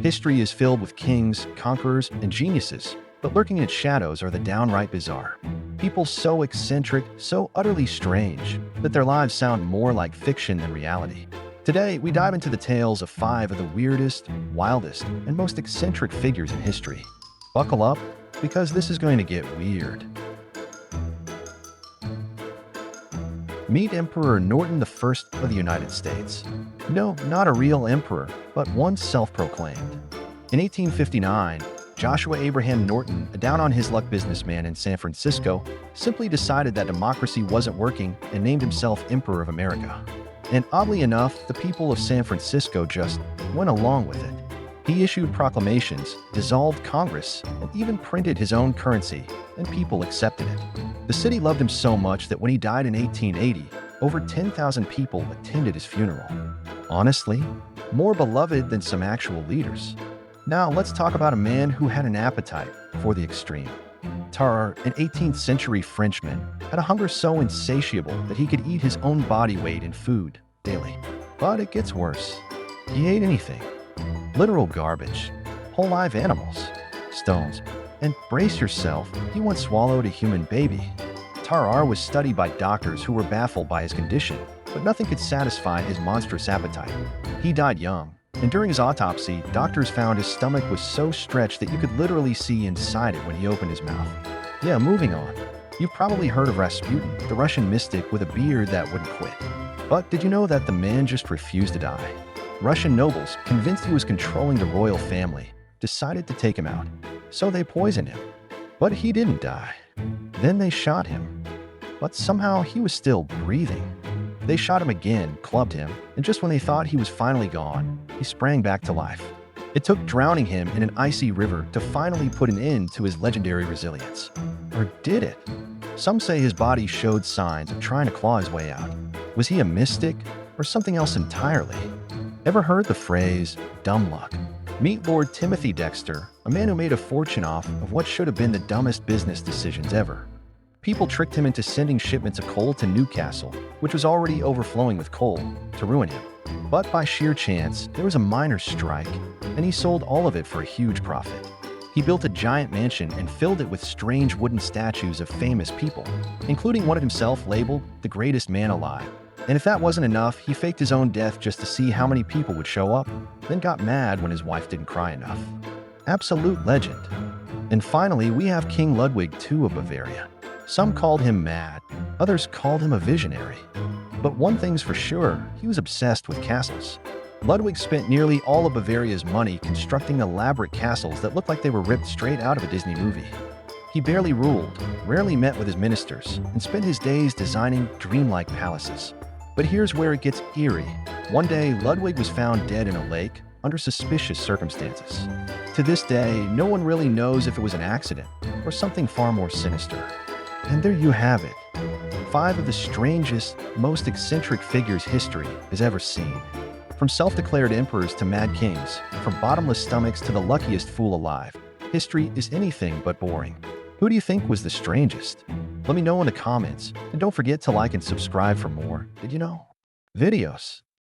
History is filled with kings, conquerors, and geniuses, but lurking in its shadows are the downright bizarre. People so eccentric, so utterly strange, that their lives sound more like fiction than reality. Today, we dive into the tales of 5 of the weirdest, wildest, and most eccentric figures in history. Buckle up, because this is going to get weird. Meet Emperor Norton I of the United States. No, not a real emperor, but one self-proclaimed. In 1859, Joshua Abraham Norton, a down-on-his-luck businessman in San Francisco, simply decided that democracy wasn't working and named himself Emperor of America. And oddly enough, the people of San Francisco just went along with it. He issued proclamations, dissolved Congress, and even printed his own currency, and people accepted it. The city loved him so much that when he died in 1880, over 10,000 people attended his funeral. Honestly, more beloved than some actual leaders. Now let's talk about a man who had an appetite for the extreme. Tarare, an 18th century Frenchman, had a hunger so insatiable that he could eat his own body weight in food daily. But it gets worse. He ate anything. Literal garbage, whole live animals, stones, and brace yourself, he once swallowed a human baby. Tarare was studied by doctors who were baffled by his condition, but nothing could satisfy his monstrous appetite. He died young, and during his autopsy, doctors found his stomach was so stretched that you could literally see inside it when he opened his mouth. Yeah, moving on. You've probably heard of Rasputin, the Russian mystic with a beard that wouldn't quit. But did you know that the man just refused to die? Russian nobles, convinced he was controlling the royal family, decided to take him out. So they poisoned him. But he didn't die. Then they shot him. But somehow he was still breathing. They shot him again, clubbed him, and just when they thought he was finally gone, he sprang back to life. It took drowning him in an icy river to finally put an end to his legendary resilience. Or did it? Some say his body showed signs of trying to claw his way out. Was he a mystic or something else entirely? Ever heard the phrase, dumb luck? Meet Lord Timothy Dexter, a man who made a fortune off of what should have been the dumbest business decisions ever. People tricked him into sending shipments of coal to Newcastle, which was already overflowing with coal, to ruin him. But by sheer chance, there was a miners' strike, and he sold all of it for a huge profit. He built a giant mansion and filled it with strange wooden statues of famous people, including one of himself labeled the greatest man alive. And if that wasn't enough, he faked his own death just to see how many people would show up, then got mad when his wife didn't cry enough. Absolute legend. And finally, we have King Ludwig II of Bavaria. Some called him mad, others called him a visionary. But one thing's for sure, he was obsessed with castles. Ludwig spent nearly all of Bavaria's money constructing elaborate castles that looked like they were ripped straight out of a Disney movie. He barely ruled, rarely met with his ministers, and spent his days designing dreamlike palaces. But here's where it gets eerie. One day, Ludwig was found dead in a lake under suspicious circumstances. To this day, no one really knows if it was an accident or something far more sinister. And there you have it. 5 of the strangest, most eccentric figures history has ever seen. From self-declared emperors to mad kings, from bottomless stomachs to the luckiest fool alive, history is anything but boring. Who do you think was the strangest? Let me know in the comments, and don't forget to like and subscribe for more Did You Know videos.